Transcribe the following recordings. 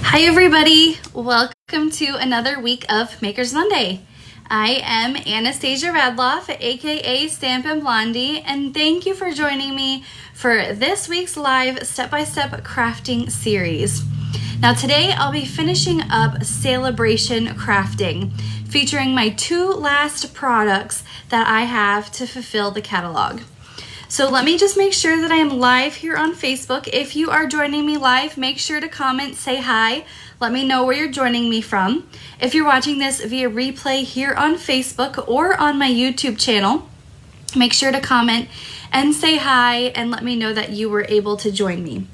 Hi everybody, welcome to another week of Maker's Monday. I am Anastasia Radloff, aka Stampin Blondie, and thank you for joining me for this week's live step-by-step crafting series. Now today I'll be finishing up Sale-a-Bration crafting, featuring my two last products that I have to fulfill the catalog. So let me just make sure that I am live here on Facebook. If you are joining me live, make sure to comment, say hi. Let me know where you're joining me from. If you're watching this via replay here on Facebook or on my YouTube channel, make sure to comment and say hi and let me know that you were able to join me.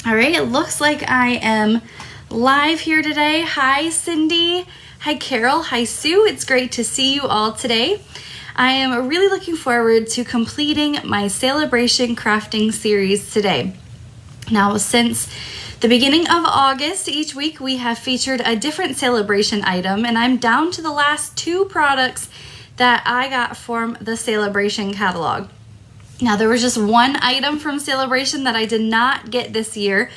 All right, it looks like I am live here today. Hi, Cindy. Hi, Carol. Hi, Sue. It's great to see you all today. I am really looking forward to completing my Sale-a-Bration crafting series today. Now, since the beginning of August, each week we have featured a different Sale-a-Bration item, and I'm down to the last two products that I got from the Sale-a-Bration catalog. Now, there was just one item from Sale-a-Bration that I did not get this year,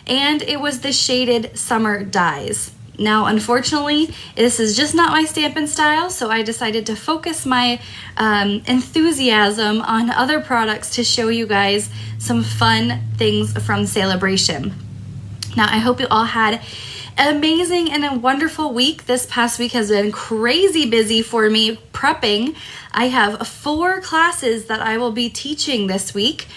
and it was the shaded summer dies. Now, unfortunately, this is just not my Stampin' style, so I decided to focus my enthusiasm on other products to show you guys some fun things from Sale-a-Bration. Now, I hope you all had an amazing and a wonderful week. This past week has been crazy busy for me prepping. I have 4 classes that I will be teaching this week.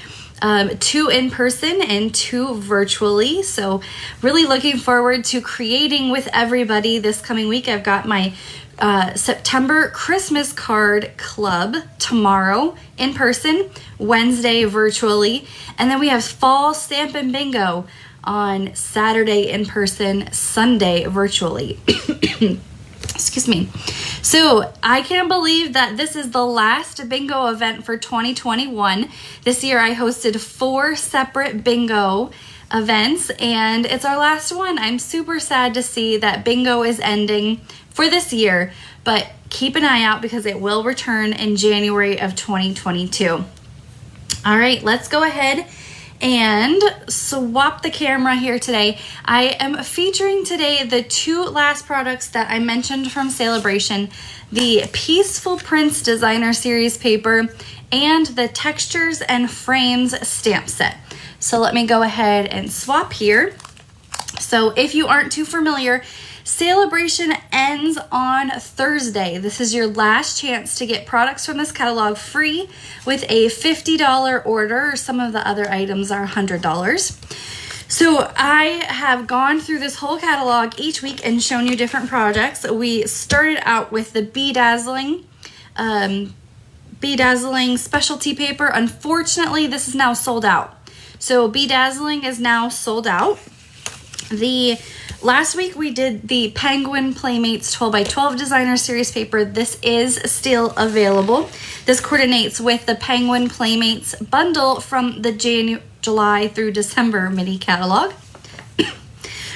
2 in person and 2 virtually. So really looking forward to creating with everybody this coming week. I've got my September Christmas card club tomorrow in person, Wednesday virtually, and then we have fall Stampin' Bingo on Saturday in person, Sunday virtually. Excuse me. So I can't believe that this is the last bingo event for 2021. This year I hosted 4 separate bingo events and it's our last one. I'm super sad to see that bingo is ending for this year, but keep an eye out because it will return in January of 2022. All right, let's go ahead and swap the camera here today. I am featuring today the 2 last products that I mentioned from Sale-a-Bration, the Peaceful Prints Designer Series paper and the Textures and Frames stamp set. So let me go ahead and swap here. So if you aren't too familiar, Sale-a-Bration ends on Thursday. This is your last chance to get products from this catalog free with a $50 order. Some of the other items are $100. So I have gone through this whole catalog each week and shown you different projects. We started out with the Bedazzling specialty paper. Unfortunately, this is now sold out. So Bedazzling is now sold out. Last week we did the Penguin Playmates 12x12 Designer Series paper. This is still available. This coordinates with the Penguin Playmates bundle from the July through December mini catalog.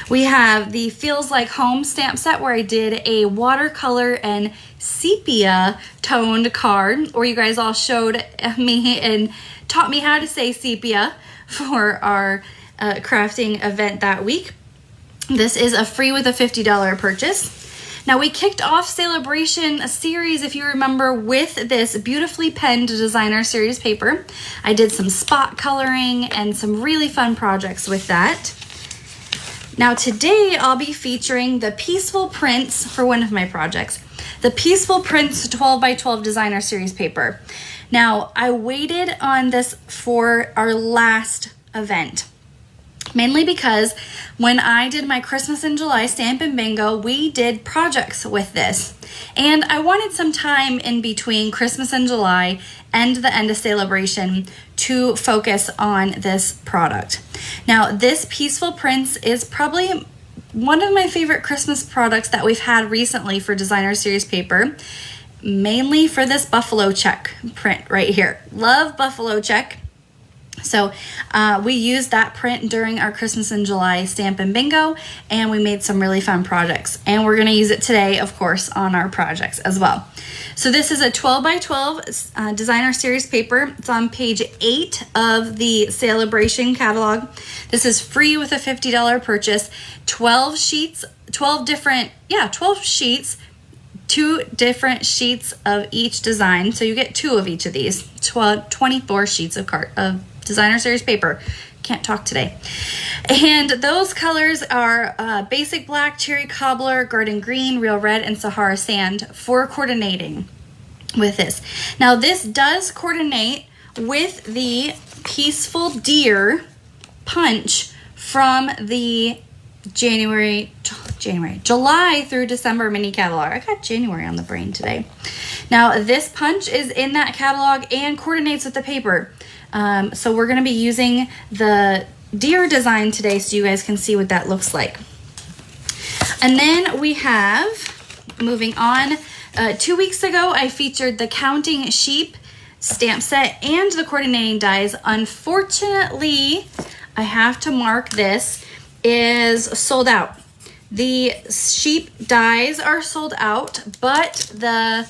We have the Feels Like Home stamp set where I did a watercolor and sepia toned card where you guys all showed me and taught me how to say sepia for our crafting event that week. This is a free with a $50 purchase. Now we kicked off Sale-a-Bration series, if you remember, with this beautifully penned designer series paper. I did some spot coloring and some really fun projects with that. Now today I'll be featuring the Peaceful Prints for one of my projects, the Peaceful Prints 12x12 designer series paper. Now I waited on this for our last event, mainly because when I did my Christmas in July Stampin' Bingo, we did projects with this. And I wanted some time in between Christmas and July and the end of Sale-a-Bration to focus on this product. Now, this Peaceful Prints is probably one of my favorite Christmas products that we've had recently for designer series paper, mainly for this buffalo check print right here. Love buffalo check. So we used that print during our Christmas in July Stampin' Bingo, and we made some really fun projects. And we're going to use it today, of course, on our projects as well. So this is a 12 by 12 designer series paper. It's on page 8 of the Sale-a-Bration catalog. This is free with a $50 purchase. 12 sheets, 12 sheets, 2 different sheets of each design. So you get 2 of each of these, 24 sheets of designer series paper. Can't talk today. And those colors are basic black, cherry cobbler, garden green, real red, and Sahara sand for coordinating with this. Now this does coordinate with the Peaceful Deer punch from the July through December mini catalog. I got January on the brain today. Now this punch is in that catalog and coordinates with the paper. So we're going to be using the deer design today so you guys can see what that looks like. And then we have, moving on, 2 weeks ago I featured the Counting Sheep stamp set and the coordinating dies. Unfortunately, I have to mark this, is sold out. The sheep dies are sold out, but the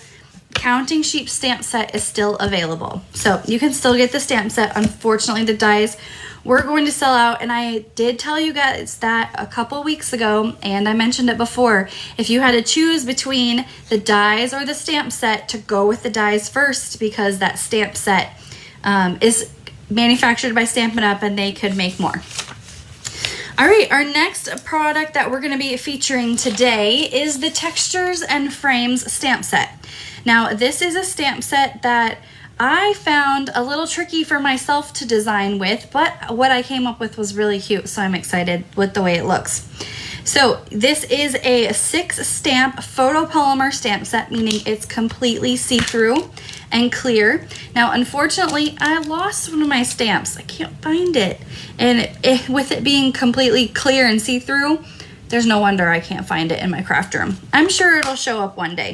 Counting Sheep stamp set is still available. So you can still get the stamp set. Unfortunately, the dies were going to sell out, and I did tell you guys that a couple weeks ago, and I mentioned it before. If you had to choose between the dies or the stamp set, to go with the dies first, because that stamp set is manufactured by Stampin' Up! And they could make more. All right, our next product that we're going to be featuring today is the Textures and Frames stamp set. Now, this is a stamp set that I found a little tricky for myself to design with, but what I came up with was really cute, so I'm excited with the way it looks. So this is a 6 stamp photopolymer stamp set, meaning it's completely see-through and clear. Now, unfortunately, I lost one of my stamps. I can't find it. And with it being completely clear and see-through, there's no wonder I can't find it in my craft room. I'm sure it'll show up one day.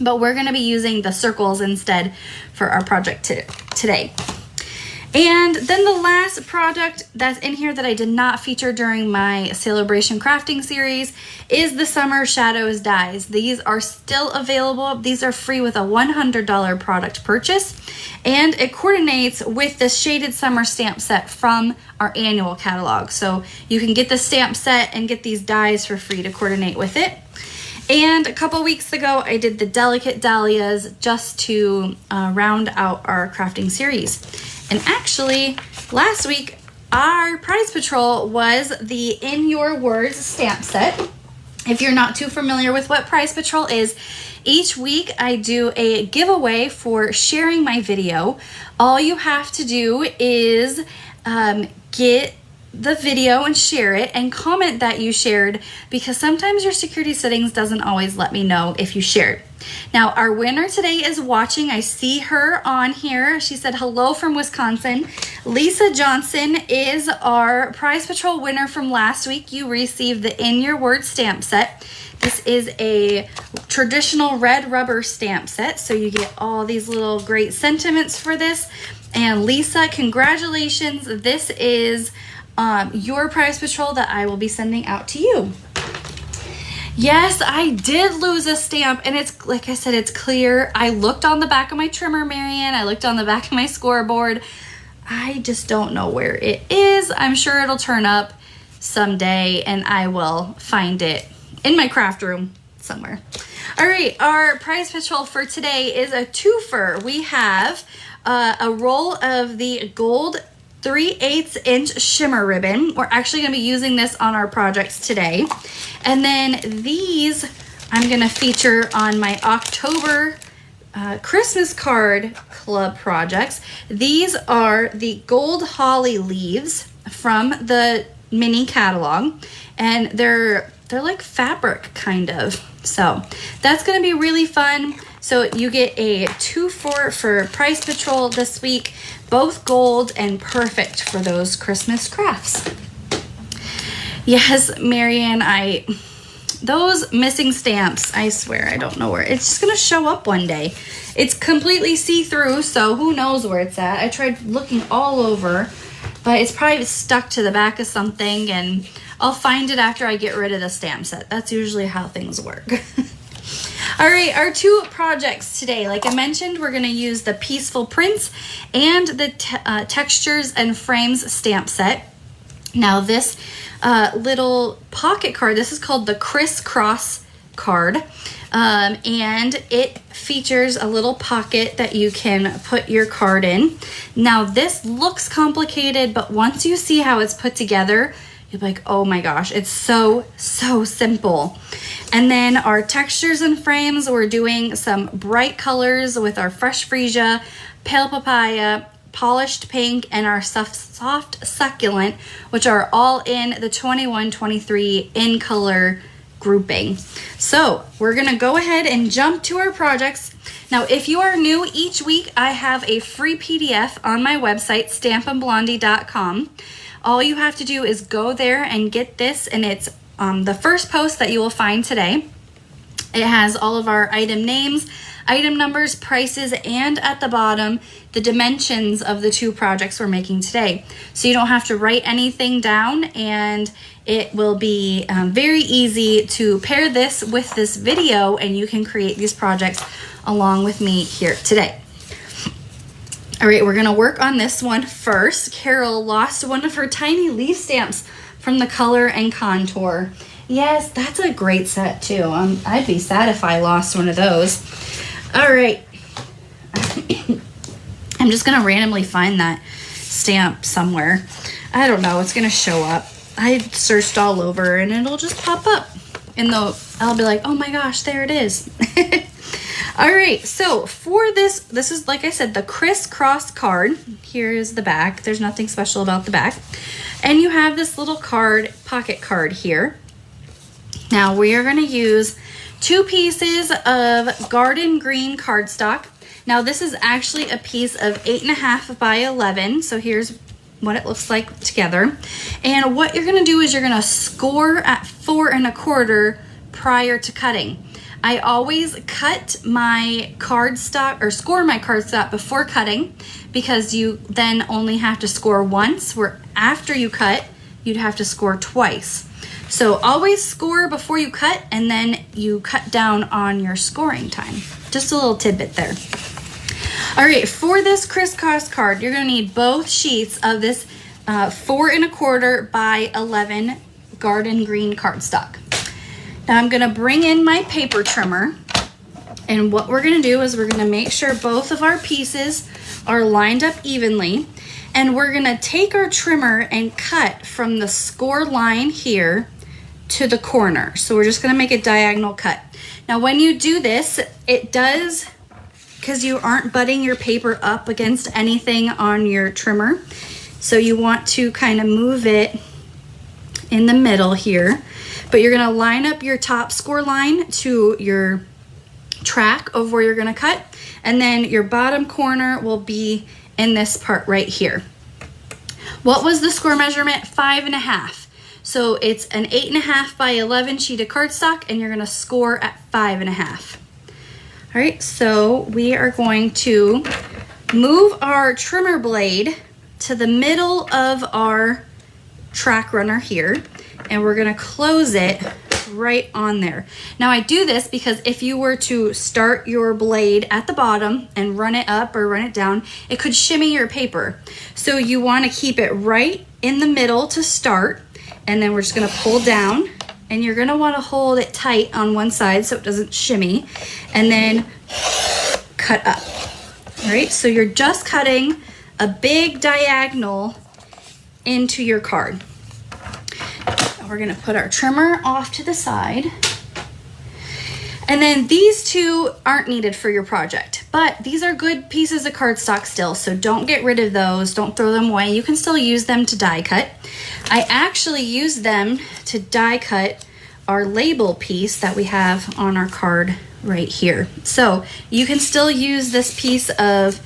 But we're going to be using the circles instead for our project today. And then the last product that's in here that I did not feature during my Saleabration crafting series is the Summer Shadows dies. These are still available. These are free with a $100 product purchase, and it coordinates with the Shaded Summer stamp set from our annual catalog. So you can get the stamp set and get these dies for free to coordinate with it. And a couple weeks ago, I did the Delicate Dahlias just to round out our crafting series. And actually, last week, our prize patrol was the In Your Words stamp set. If you're not too familiar with what prize patrol is, each week I do a giveaway for sharing my video. All you have to do is get the video and share it and comment that you shared, because sometimes your security settings doesn't always let me know if you shared. Now, our winner today is watching. I see her on here. She said hello from Wisconsin. Lisa Johnson is our prize patrol winner from last week. You received the In Your Words stamp set. This is a traditional red rubber stamp set, so you get all these little great sentiments for this. And Lisa, congratulations. This is your prize patrol that I will be sending out to you. Yes, I did lose a stamp, and it's, like I said, it's clear. I looked on the back of my trimmer, Marianne. I looked on the back of my scoreboard. I just don't know where it is. I'm sure it'll turn up someday, and I will find it in my craft room somewhere. All right, our prize patrol for today is a twofer. We have a roll of the gold 3/8 inch shimmer ribbon. We're actually going to be using this on our projects today. And then these I'm going to feature on my October Christmas card club projects. These are the gold holly leaves from the mini catalog, and they're like fabric kind of. So that's going to be really fun. So you get a 2 for Prize Patrol this week, both gold and perfect for those Christmas crafts. Yes, Marianne, I those missing stamps, I swear, I don't know where. It's just gonna show up one day. It's completely see-through, so who knows where it's at. I tried looking all over, but it's probably stuck to the back of something, and I'll find it after I get rid of the stamp set. That's usually how things work. All right, our two projects today, like I mentioned, we're gonna use the Peaceful Prints and the Textures and Frames stamp set. Now this little pocket card, this is called the Crisscross Card, and it features a little pocket that you can put your card in. Now this looks complicated, but once you see how it's put together, you're like, oh my gosh, it's so simple. And then our Textures and Frames, we're doing some bright colors with our Fresh Freesia, Pale Papaya, Polished Pink, and our Soft Succulent, which are all in the 21-23 in color grouping. So we're gonna go ahead and jump to our projects. Now, if you are new, each week I have a free PDF on my website, stampinblondie.com. All you have to do is go there and get this, and it's the first post that you will find today. It has all of our item names, item numbers, prices, and at the bottom, the dimensions of the two projects we're making today. So you don't have to write anything down, and it will be very easy to pair this with this video, and you can create these projects along with me here today. All right, we're gonna work on this one first. Carol lost one of her tiny leaf stamps from the Color and Contour. Yes, that's a great set too. I'd be sad if I lost one of those. All right. I'm just gonna randomly find that stamp somewhere. I don't know, it's gonna show up. I searched all over and it'll just pop up. And I'll be like, oh my gosh, there it is. All right, so for this is, like I said, the Crisscross Card. Here's the back. There's nothing special about the back. And you have this little card, pocket card here. Now we are gonna use 2 pieces of garden green cardstock. Now this is actually a piece of 8.5 by 11. So here's what it looks like together. And what you're gonna do is you're gonna score at 4 1/4 prior to cutting. I always cut my cardstock, or score my cardstock before cutting, because you then only have to score once, where after you cut, you'd have to score twice. So always score before you cut, and then you cut down on your scoring time. Just a little tidbit there. All right, for this Crisscross Card, you're gonna need both sheets of this 4 1/4 by 11 garden green cardstock. Now I'm gonna bring in my paper trimmer, and what we're gonna do is we're gonna make sure both of our pieces are lined up evenly, and we're gonna take our trimmer and cut from the score line here to the corner. So we're just gonna make a diagonal cut. Now when you do this, it does, because you aren't butting your paper up against anything on your trimmer, so you want to kind of move it in the middle here. But you're gonna line up your top score line to your track of where you're gonna cut, and then your bottom corner will be in this part right here. What was the score measurement? 5 1/2. So it's an 8.5 by 11 sheet of cardstock, and you're gonna score at 5 1/2. All right, so we are going to move our trimmer blade to the middle of our track runner here, and we're gonna close it right on there. Now I do this because if you were to start your blade at the bottom and run it up or run it down, it could shimmy your paper. So you wanna keep it right in the middle to start, and then we're just gonna pull down, and you're gonna wanna hold it tight on one side so it doesn't shimmy, and then cut up. All right, so you're just cutting a big diagonal into your card. We're gonna put our trimmer off to the side. And then these two aren't needed for your project, but these are good pieces of cardstock still, so don't get rid of those, don't throw them away. You can still use them to die cut. I actually use them to die cut our label piece that we have on our card right here. So you can still use this piece of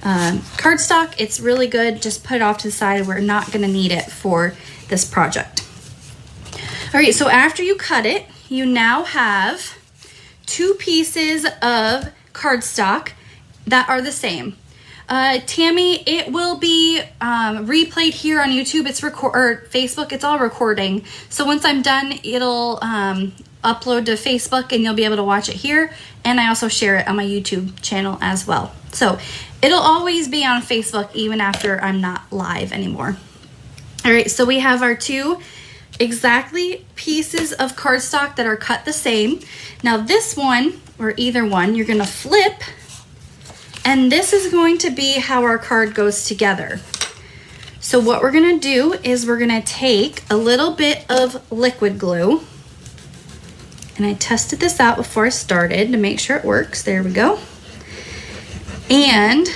cardstock. It's really good. Just put it off to the side. We're not gonna need it for this project. All right, so after you cut it, you now have 2 pieces of cardstock that are the same. Tammy, it will be replayed here on YouTube. It's or Facebook. It's all recording. So once I'm done, it'll upload to Facebook and you'll be able to watch it here. And I also share it on my YouTube channel as well. So it'll always be on Facebook even after I'm not live anymore. All right, so we have our 2 exactly pieces of cardstock that are cut the same. Now this one, or either one, you're gonna flip, and this is going to be how our card goes together. So what we're gonna do is we're gonna take a little bit of liquid glue, and I tested this out before I started to make sure it works. There we go. And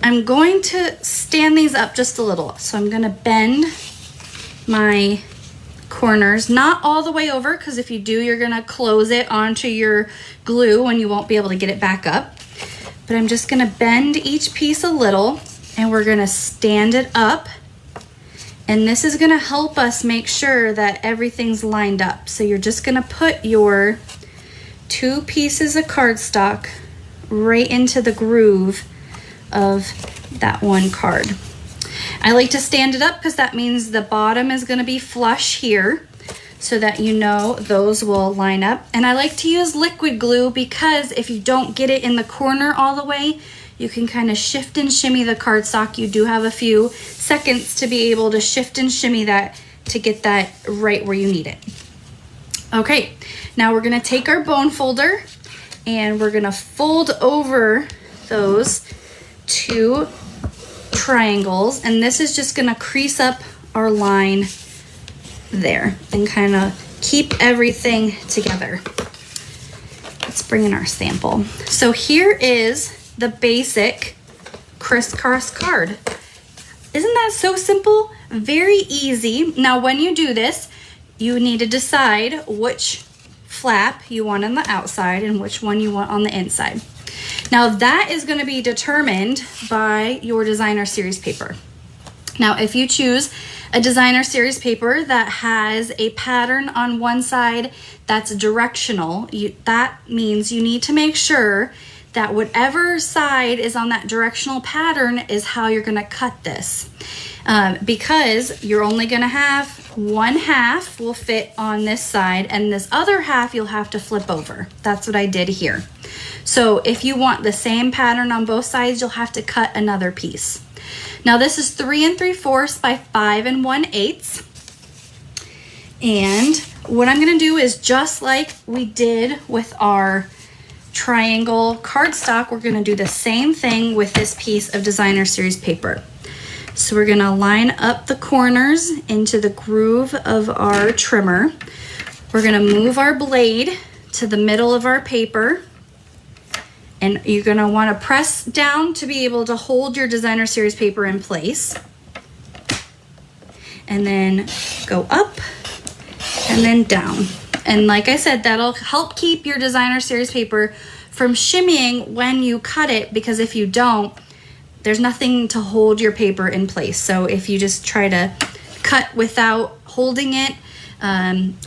I'm going to stand these up just a little. So I'm gonna bend my corners, not all the way over, because if you do, you're gonna close it onto your glue and you won't be able to get it back up. But I'm just gonna bend each piece a little and we're gonna stand it up. And this is gonna help us make sure that everything's lined up. So you're just gonna put your 2 pieces of cardstock right into the groove of that one card. I like to stand it up because that means the bottom is going to be flush here so that you know those will line up. And I like to use liquid glue because if you don't get it in the corner all the way, you can kind of shift and shimmy the cardstock. You do have a few seconds to be able to shift and shimmy that to get that right where you need it. Okay, now we're going to take our bone folder and we're going to fold over those 2 triangles, and this is just gonna crease up our line there and kind of keep everything together. Let's bring in our sample. So here is the basic crisscross card. Isn't that so simple? Very easy. Now when you do this, you need to decide which flap you want on the outside and which one you want on the inside. Now that is going to be determined by your designer series paper. Now if you choose a designer series paper that has a pattern on one side that's directional, that means you need to make sure that whatever side is on that directional pattern is how you're going to cut this. Because you're only going to have 1/2 will fit on this side and this other half you'll have to flip over. That's what I did here. So if you want the same pattern on both sides, you'll have to cut another piece. Now this is 3 3/4 by 5 1/8. And what I'm gonna do is just like we did with our triangle cardstock, we're gonna do the same thing with this piece of designer series paper. So we're gonna line up the corners into the groove of our trimmer. We're gonna move our blade to the middle of our paper. And you're gonna wanna press down to be able to hold your designer series paper in place. And then go up and then down. And like I said, that'll help keep your designer series paper from shimmying when you cut it, because if you don't, there's nothing to hold your paper in place. So if you just try to cut without holding it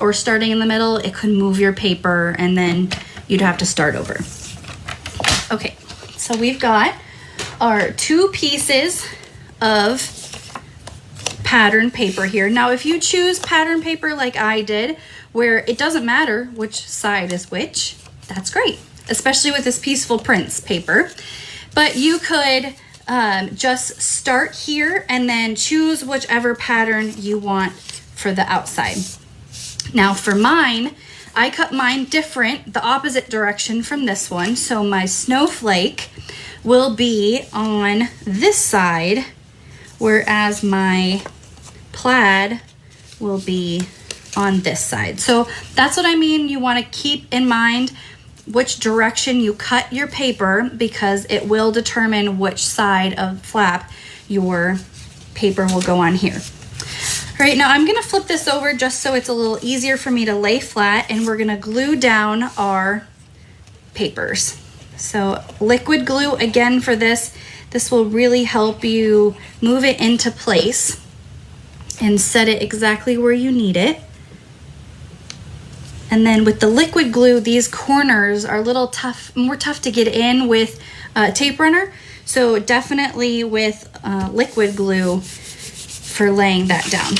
or starting in the middle, it could move your paper and then you'd have to start over. Okay, so we've got our 2 pieces of pattern paper here. Now, if you choose pattern paper like I did, where it doesn't matter which side is which, that's great, especially with this Peaceful Prints paper. But you could just start here and then choose whichever pattern you want for the outside. Now for mine, I cut mine different, the opposite direction from this one. So my snowflake will be on this side, whereas my plaid will be on this side. So that's what I mean. You want to keep in mind which direction you cut your paper, because it will determine which side of flap your paper will go on here. All right, now I'm gonna flip this over just so it's a little easier for me to lay flat, and we're gonna glue down our papers. So liquid glue again for this. This will really help you move it into place and set it exactly where you need it. And then with the liquid glue, these corners are a little tough, more tough to get in with a tape runner. So definitely with liquid glue for laying that down.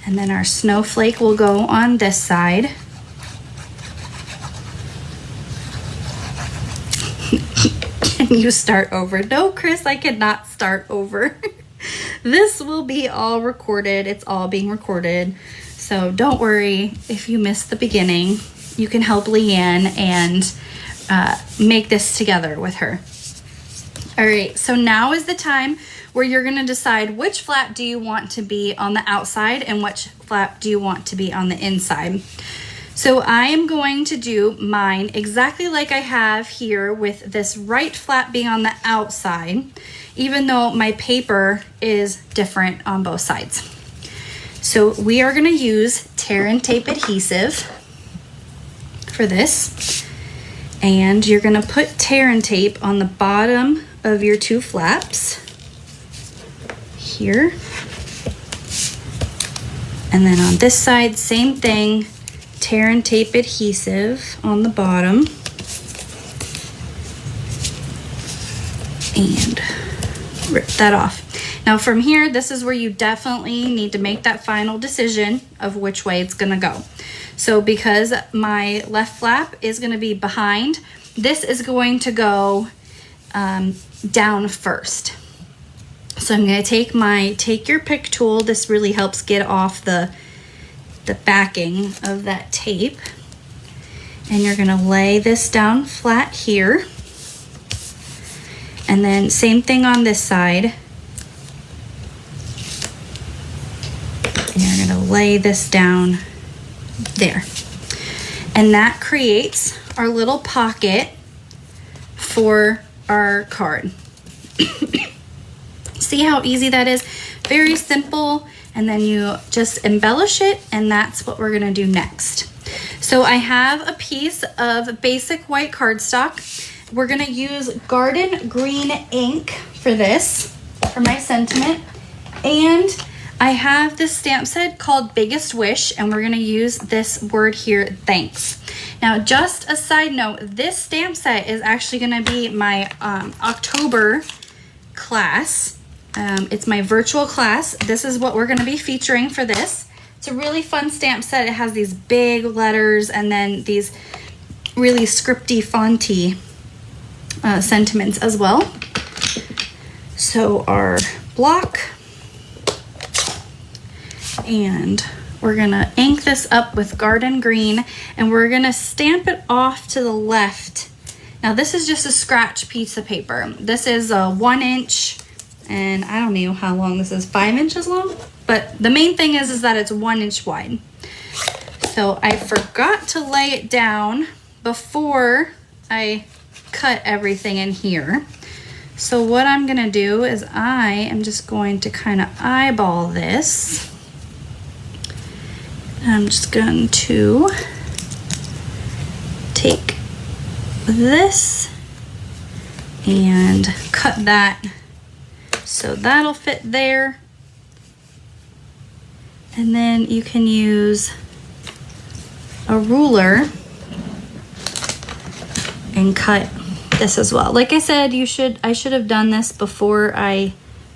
And then our snowflake will go on this side. Can you start over? No, Chris, I cannot start over. This will be all recorded. It's all being recorded. So don't worry if you missed the beginning. You can help Leanne and make this together with her. All right, so now is the time where you're gonna decide which flap do you want to be on the outside and which flap do you want to be on the inside. So I am going to do mine exactly like I have here with this right flap being on the outside, even though my paper is different on both sides. So we are gonna use tear and tape adhesive for this. And you're gonna put tear and tape on the bottom of your two flaps here. And then on this side, same thing. Tear and tape adhesive on the bottom and rip that off. Now from here, this is where you definitely need to make that final decision of which way it's gonna go. So because my left flap is gonna be behind, this is going to go down first. So I'm gonna take my Take Your Pick tool. This really helps get off the backing of that tape, and you're gonna lay this down flat here, and then same thing on this side, and you're gonna lay this down there, and that creates our little pocket for our card. See how easy that is? Very simple. And then you just embellish it, and that's what we're gonna do next. So I have a piece of basic white cardstock. We're gonna use garden green ink for this, for my sentiment. And I have this stamp set called Biggest Wish, and we're gonna use this word here, thanks. Now, just a side note, this stamp set is actually gonna be my October class. It's my virtual class. This is what we're gonna be featuring for this. It's a really fun stamp set. It has these big letters and then these really scripty, fonty sentiments as well. So our block, and we're gonna ink this up with garden green, and we're gonna stamp it off to the left. Now this is just a scratch piece of paper. This is a 1 inch, and I don't know how long this is, 5 inches long, but the main thing is that it's 1 inch wide. So I forgot to lay it down before I cut everything in here. So what I'm gonna do is I am just going to kind of eyeball this. I'm just going to take this and cut that. So that'll fit there. And then you can use a ruler and cut this as well. Like I said, I should have done this before I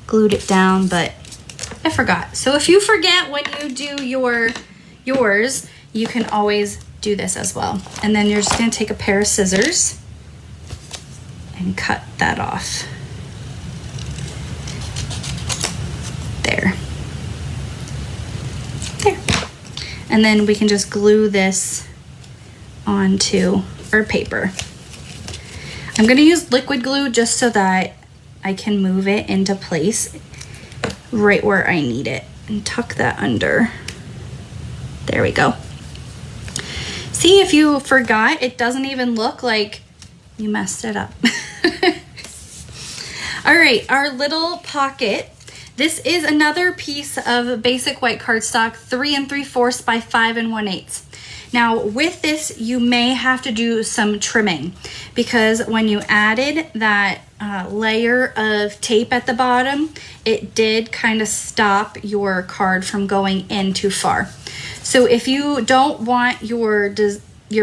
glued it down, but I forgot. So if you forget when you do yours, you can always do this as well. And then you're just gonna take a pair of scissors and cut that off. There. And then we can just glue this onto our paper. I'm gonna use liquid glue just so that I can move it into place right where I need it, and tuck that under. There we go. See, if you forgot, it doesn't even look like you messed it up. All right, our little pocket. This is another piece of basic white cardstock, 3 3/4 by 5 1/8. Now with this, you may have to do some trimming, because when you added that layer of tape at the bottom, it did kind of stop your card from going in too far. So if you don't want your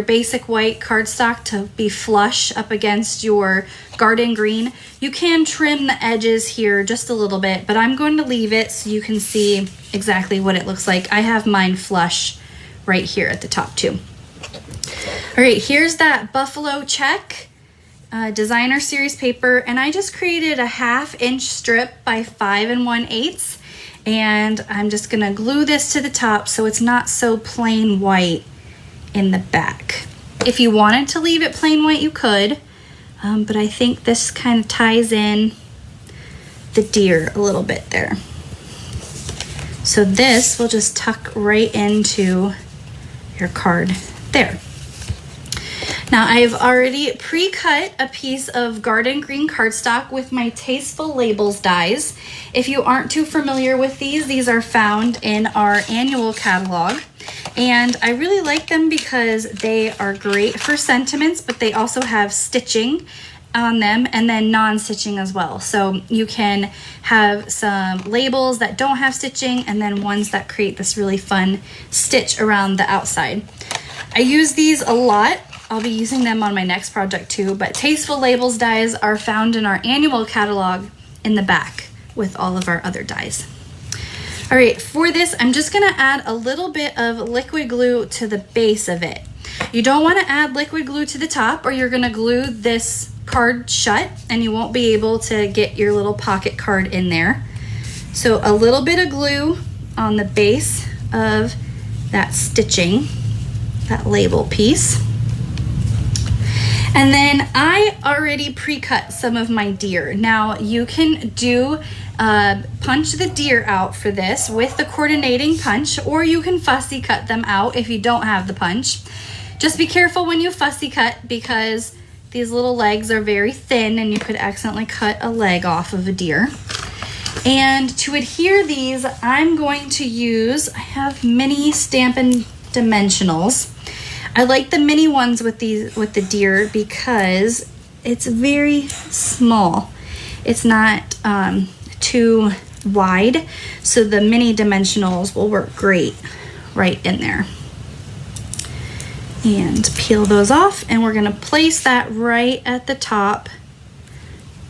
basic white cardstock to be flush up against your garden green, you can trim the edges here just a little bit, but I'm going to leave it so you can see exactly what it looks like. I have mine flush right here at the top too. All right, here's that buffalo check designer series paper, and I just created a 1/2 inch strip by 5 1/8, and I'm just gonna glue this to the top so it's not so plain white in the back. If you wanted to leave it plain white, you could, but I think this kind of ties in the deer a little bit there. So this will just tuck right into your card there. Now I've already pre-cut a piece of garden green cardstock with my Tasteful Labels dies. If you aren't too familiar with these are found in our annual catalog. And I really like them because they are great for sentiments, but they also have stitching on them and then non-stitching as well. So you can have some labels that don't have stitching and then ones that create this really fun stitch around the outside. I use these a lot. I'll be using them on my next project too, but Tasteful Labels dies are found in our annual catalog in the back with all of our other dies. All right, for this, I'm just gonna add a little bit of liquid glue to the base of it. You don't wanna add liquid glue to the top or you're gonna glue this card shut and you won't be able to get your little pocket card in there. So a little bit of glue on the base of that stitching, that label piece. And then I already pre-cut some of my deer. Now you can do punch the deer out for this with the coordinating punch, or you can fussy cut them out if you don't have the punch. Just be careful when you fussy cut because these little legs are very thin and you could accidentally cut a leg off of a deer. And to adhere these, I'm going to use, I have mini Stampin' dimensionals. I like the mini ones with the deer because it's very small. It's not too wide, so the mini dimensionals will work great right in there. And peel those off, and we're gonna place that right at the top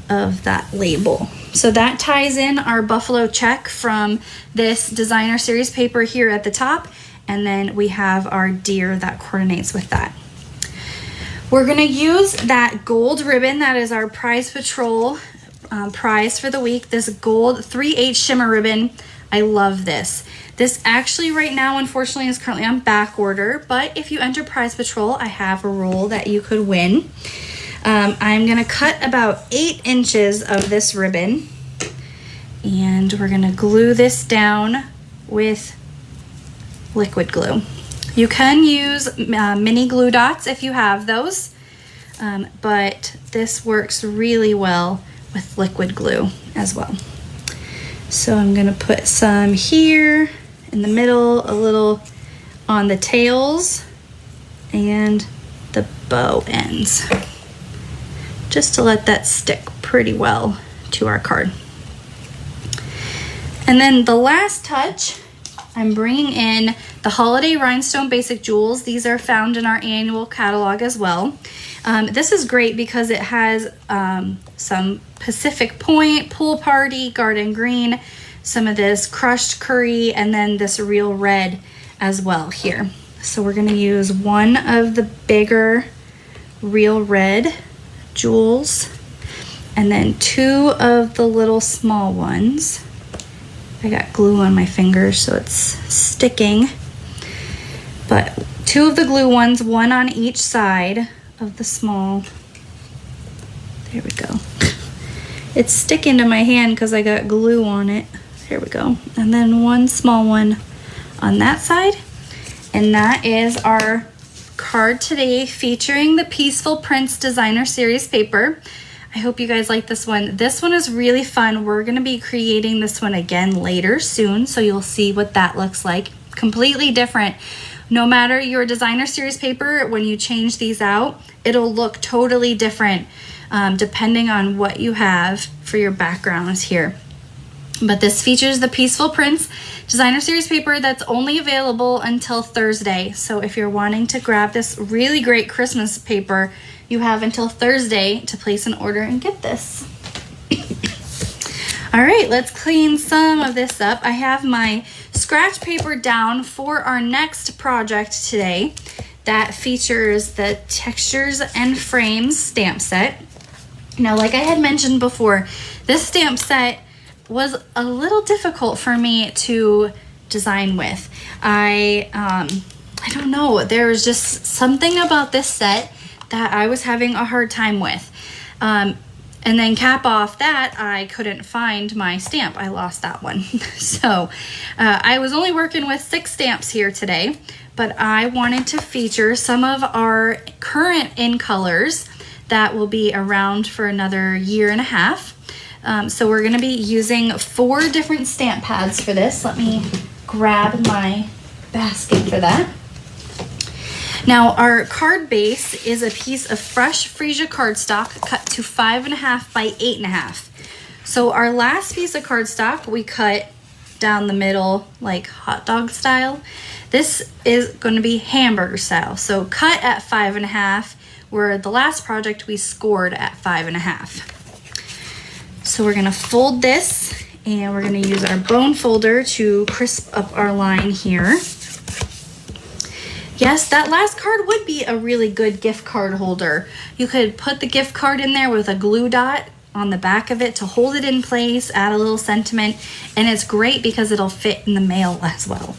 of that label. So that ties in our buffalo check from this designer series paper here at the top. And then we have our deer that coordinates with that. We're gonna use that gold ribbon that is our Prize Patrol prize for the week, this gold 3/8 shimmer ribbon. I love this. This actually right now, unfortunately, is currently on back order, but if you enter Prize Patrol, I have a roll that you could win. I'm gonna cut about 8 inches of this ribbon, and we're gonna glue this down with liquid glue. You can use mini glue dots if you have those, but this works really well with liquid glue as well. So I'm gonna put some here in the middle, a little on the tails and the bow ends, just to let that stick pretty well to our card. And then the last touch, I'm bringing in the Holiday Rhinestone Basic Jewels. These are found in our annual catalog as well. This is great because it has some Pacific Point, Pool Party, Garden Green, some of this crushed curry, and then this real red as well here. So we're gonna use one of the bigger real red jewels and then 2 of the little small ones. I got glue on my fingers so it's sticking, but 2 of the glue ones, 1 on each side of the small. There we go. It's sticking to my hand because I got glue on it. There we go. And then 1 small one on that side. And that is our card today featuring the Peaceful Prince Designer Series paper. I hope you guys like this one. This one is really fun. We're gonna be creating this one again later soon, so you'll see what that looks like. Completely different. No matter your designer series paper, when you change these out, it'll look totally different depending on what you have for your backgrounds here. But this features the Peaceful Prince designer series paper that's only available until Thursday. So if you're wanting to grab this really great Christmas paper, you have until Thursday to place an order and get this. All right, let's clean some of this up. I have my scratch paper down for our next project today that features the Textures and Frames stamp set. Now, like I had mentioned before, this stamp set was a little difficult for me to design with. I don't know, there was just something about this set that I was having a hard time with. And then cap off that, I couldn't find my stamp. I lost that one. So I was only working with 6 stamps here today, but I wanted to feature some of our current in colors that will be around for another 1.5 years. So we're gonna be using 4 different stamp pads for this. Let me grab my basket for that. Now, our card base is a piece of fresh freesia cardstock cut to 5.5 by 8.5. So our last piece of cardstock we cut down the middle like hot dog style. This is going to be hamburger style. So cut at 5.5, where the last project we scored at 5.5. So we're going to fold this and we're going to use our bone folder to crisp up our line here. Yes, that last card would be a really good gift card holder. You could put the gift card in there with a glue dot on the back of it to hold it in place, add a little sentiment, and it's great because it'll fit in the mail as well.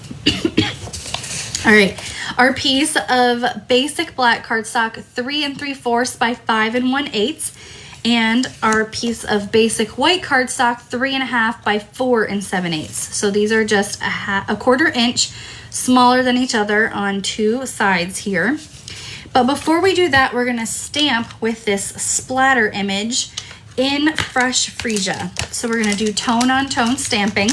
All right, our piece of basic black cardstock, 3 3/4 by 5 1/8, and our piece of basic white cardstock, 3.5 by 4 7/8. So these are just a 1/4 inch smaller than each other on 2 sides here. But before we do that, we're gonna stamp with this splatter image in fresh freesia. So we're gonna do tone on tone stamping,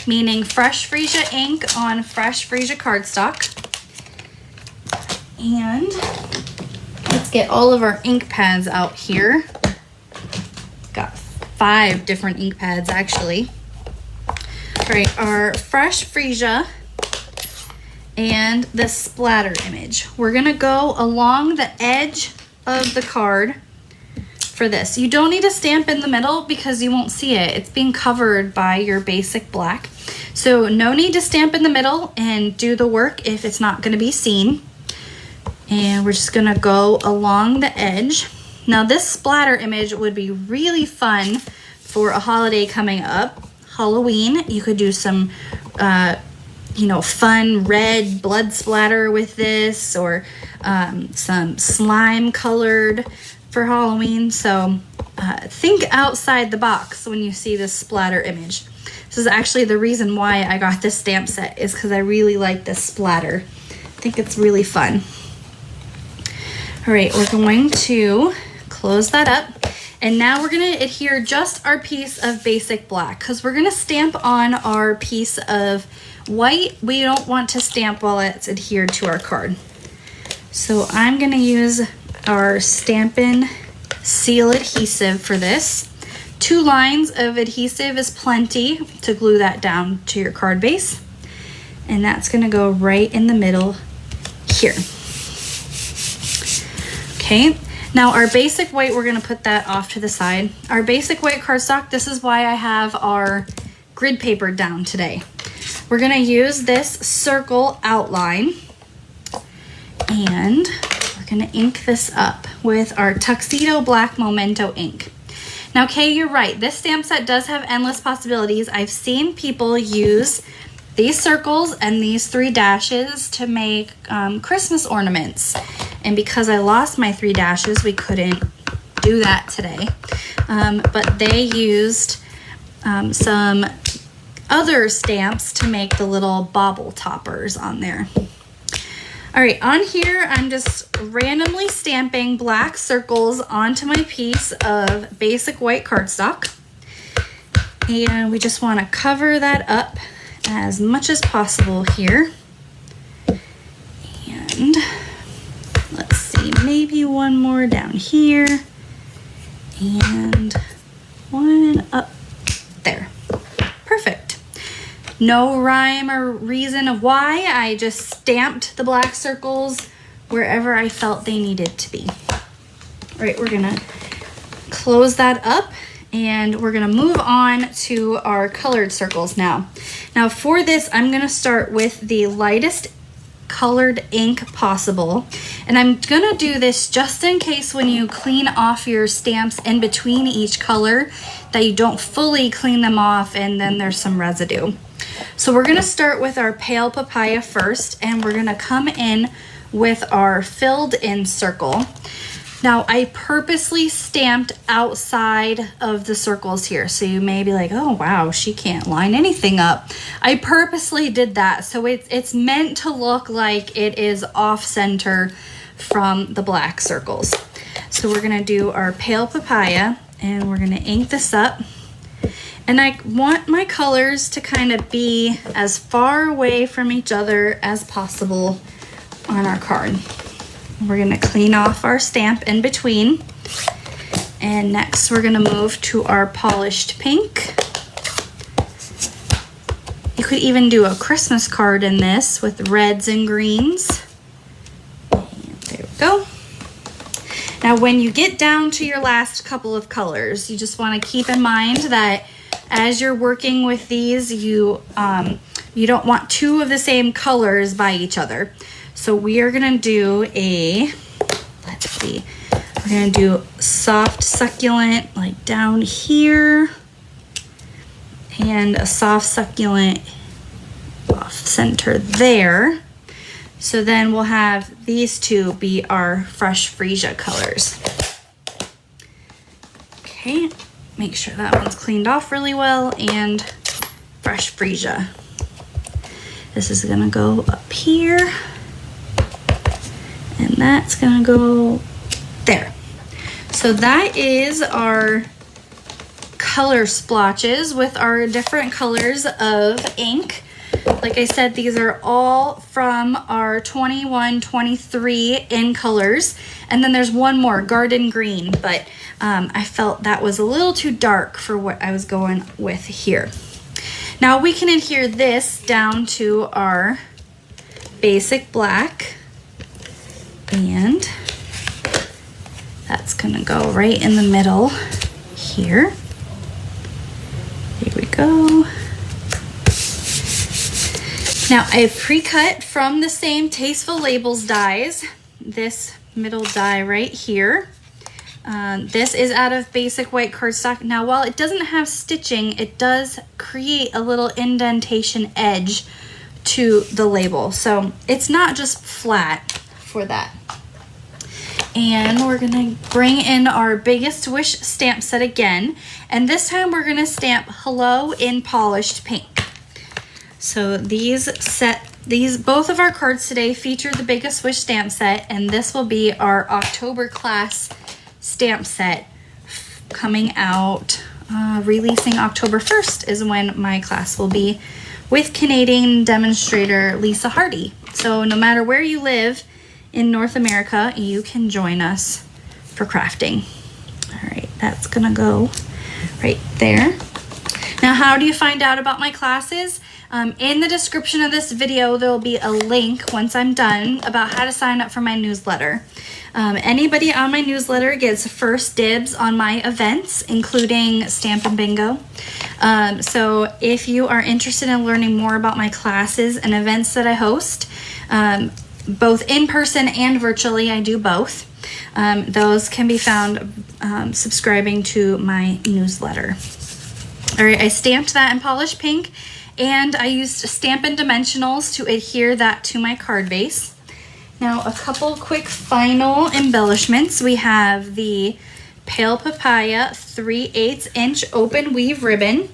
meaning fresh freesia ink on fresh freesia cardstock. And let's get all of our ink pads out here. Got 5 different ink pads actually. All right, our fresh freesia and the splatter image. We're gonna go along the edge of the card for this. You don't need to stamp in the middle because you won't see it. It's being covered by your basic black. So no need to stamp in the middle and do the work if it's not gonna be seen. And we're just gonna go along the edge. Now this splatter image would be really fun for a holiday coming up. Halloween, you could do some fun red blood splatter with this, or some slime colored for Halloween. So think outside the box when you see this splatter image. This is actually the reason why I got this stamp set, is because I really like this splatter. I think it's really fun. All right, we're going to close that up. And now we're gonna adhere just our piece of basic black, because we're gonna stamp on our piece of white. We don't want to stamp while it's adhered to our card. So I'm gonna use our Stampin' Seal Adhesive for this. 2 lines of adhesive is plenty to glue that down to your card base. And that's gonna go right in the middle here. Okay. Now our basic white, we're gonna put that off to the side. Our basic white cardstock, this is why I have our grid paper down today. We're gonna use this circle outline, and we're gonna ink this up with our Tuxedo Black Memento ink. Now, Kay, you're right, this stamp set does have endless possibilities. I've seen people use these circles and these 3 dashes to make Christmas ornaments. And because I lost my 3 dashes, we couldn't do that today. But they used some other stamps to make the little bauble toppers on there. All right, on here, I'm just randomly stamping black circles onto my piece of basic white cardstock. And we just want to cover that up as much as possible here. And let's see, maybe one more down here and one up there. Perfect. No rhyme or reason of why. I just stamped the black circles wherever I felt they needed to be. All right, we're gonna close that up and we're gonna move on to our colored circles now. Now for this, I'm gonna start with the lightest colored ink possible. And I'm gonna do this just in case when you clean off your stamps in between each color that you don't fully clean them off and then there's some residue. So we're gonna start with our pale papaya first, and we're gonna come in with our filled in circle. Now I purposely stamped outside of the circles here. So you may be like, oh wow, she can't line anything up. I purposely did that. So it's meant to look like it is off center from the black circles. So we're gonna do our pale papaya and we're gonna ink this up. And I want my colors to kind of be as far away from each other as possible on our card. We're gonna clean off our stamp in between. And next we're gonna move to our polished pink. You could even do a Christmas card in this with reds and greens. And there we go. Now when you get down to your last couple of colors, you just wanna keep in mind that as you're working with these, you don't want two of the same colors by each other. So we are gonna do let's see, we're gonna do soft succulent like down here and a soft succulent off center there. So then we'll have these two be our fresh freesia colors. Okay. Make sure that one's cleaned off really well, and fresh freesia. This is gonna go up here, and that's gonna go there. So that is our color splotches with our different colors of ink. Like I said, these are all from our 21-23 in colors. And then there's one more, garden green, but I felt that was a little too dark for what I was going with here. Now we can adhere this down to our basic black, and that's gonna go right in the middle here. Here we go. Now I've pre-cut from the same Tasteful Labels dies, this middle die right here. This is out of basic white cardstock. Now while it doesn't have stitching, it does create a little indentation edge to the label. So it's not just flat for that. And we're gonna bring in our Biggest Wish stamp set again. And this time we're gonna stamp Hello in polished pink. So both of our cards today feature the Biggest Wish stamp set, and this will be our October class stamp set coming out, releasing October 1st is when my class will be with Canadian demonstrator Lisa Hardy. So no matter where you live in North America, you can join us for crafting. All right, that's gonna go right there. Now, how do you find out about my classes? In the description of this video, there will be a link once I'm done about how to sign up for my newsletter. Anybody on my newsletter gets first dibs on my events, including Stampin' Bingo. So if you are interested in learning more about my classes and events that I host, both in person and virtually, I do both. Those can be found subscribing to my newsletter. All right, I stamped that in polished pink, and I used Stampin' Dimensionals to adhere that to my card base. Now, a couple quick final embellishments. We have the Pale Papaya 3/8 inch open weave ribbon,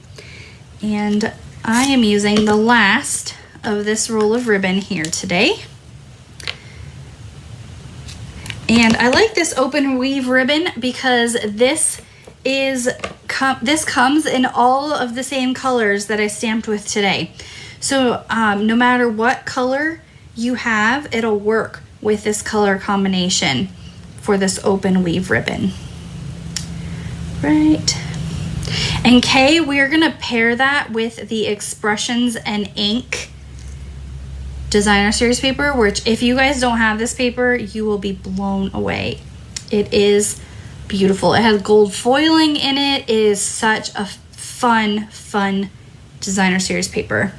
and I am using the last of this roll of ribbon here today. And I like this open weave ribbon because this comes in all of the same colors that I stamped with today. So no matter what color you have, it'll work with this color combination for this open weave ribbon. Right And Kay, we're gonna pair that with the Expressions and Ink designer series paper, which if you guys don't have this paper, you will be blown away. It is beautiful. It has gold foiling in it. It is such a fun designer series paper.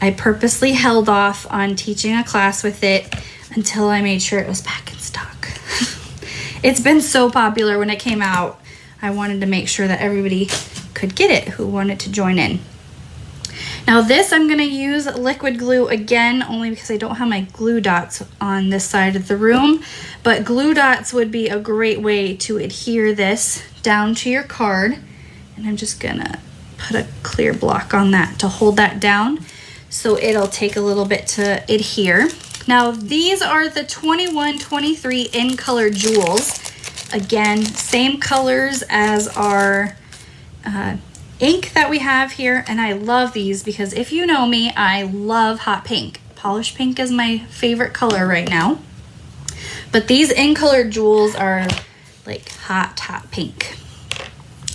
I purposely held off on teaching a class with it until I made sure it was back in stock. It's been so popular when it came out. I wanted to make sure that everybody could get it who wanted to join in. Now this, I'm gonna use liquid glue again, only because I don't have my glue dots on this side of the room, but glue dots would be a great way to adhere this down to your card. And I'm just gonna put a clear block on that to hold that down, so it'll take a little bit to adhere. Now these are the 21-23 in color jewels. Again, same colors as our ink that we have here, and I love these because if you know me, I love hot pink. Polished pink is my favorite color right now. But these in color jewels are like hot pink.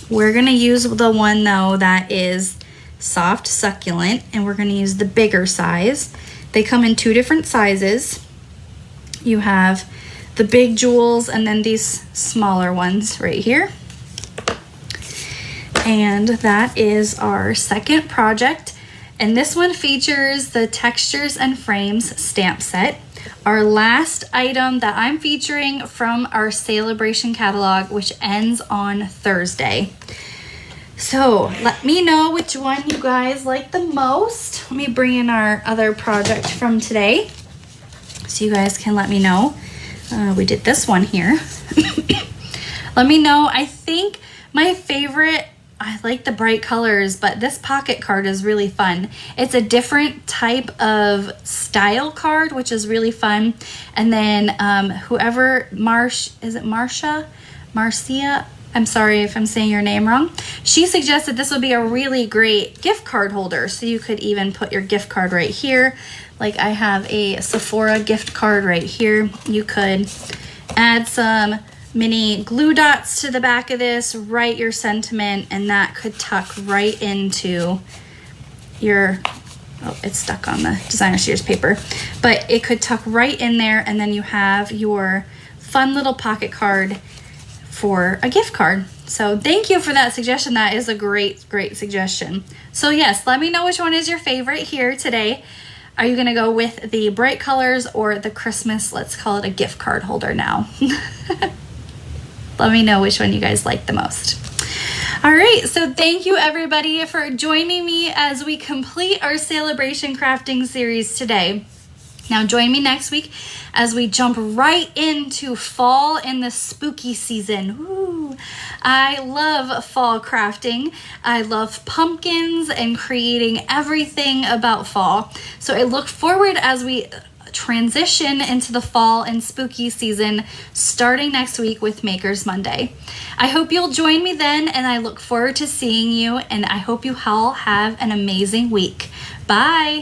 We're gonna use the one though that is soft succulent, and we're gonna use the bigger size. They come in 2 different sizes. You have the big jewels and then these smaller ones right here. And that is our second project. And this one features the Textures and Frames stamp set. Our last item that I'm featuring from our Saleabration catalog, which ends on Thursday. So let me know which one you guys like the most. Let me bring in our other project from today so you guys can let me know. We did this one here. Let me know. I think my favorite, I like the bright colors, but this pocket card is really fun. It's a different type of style card, which is really fun. And then whoever, Marcia? I'm sorry if I'm saying your name wrong. She suggested this would be a really great gift card holder. So you could even put your gift card right here. Like I have a Sephora gift card right here. You could add some mini glue dots to the back of this, write your sentiment, and that could tuck right into your, oh, it's stuck on the designer series paper, but it could tuck right in there, and then you have your fun little pocket card for a gift card. So thank you for that suggestion. That is a great suggestion. So yes, let me know which one is your favorite here today. Are you gonna go with the bright colors or the Christmas, let's call it a gift card holder now? Let me know which one you guys like the most. All right, so thank you everybody for joining me as we complete our Sale-a-Bration crafting series today. Now join me next week as we jump right into fall in the spooky season. Ooh, I love fall crafting. I love pumpkins and creating everything about fall. So I look forward as we transition into the fall and spooky season starting next week with Makers Monday. I hope you'll join me then, and I look forward to seeing you, and I hope you all have an amazing week. Bye.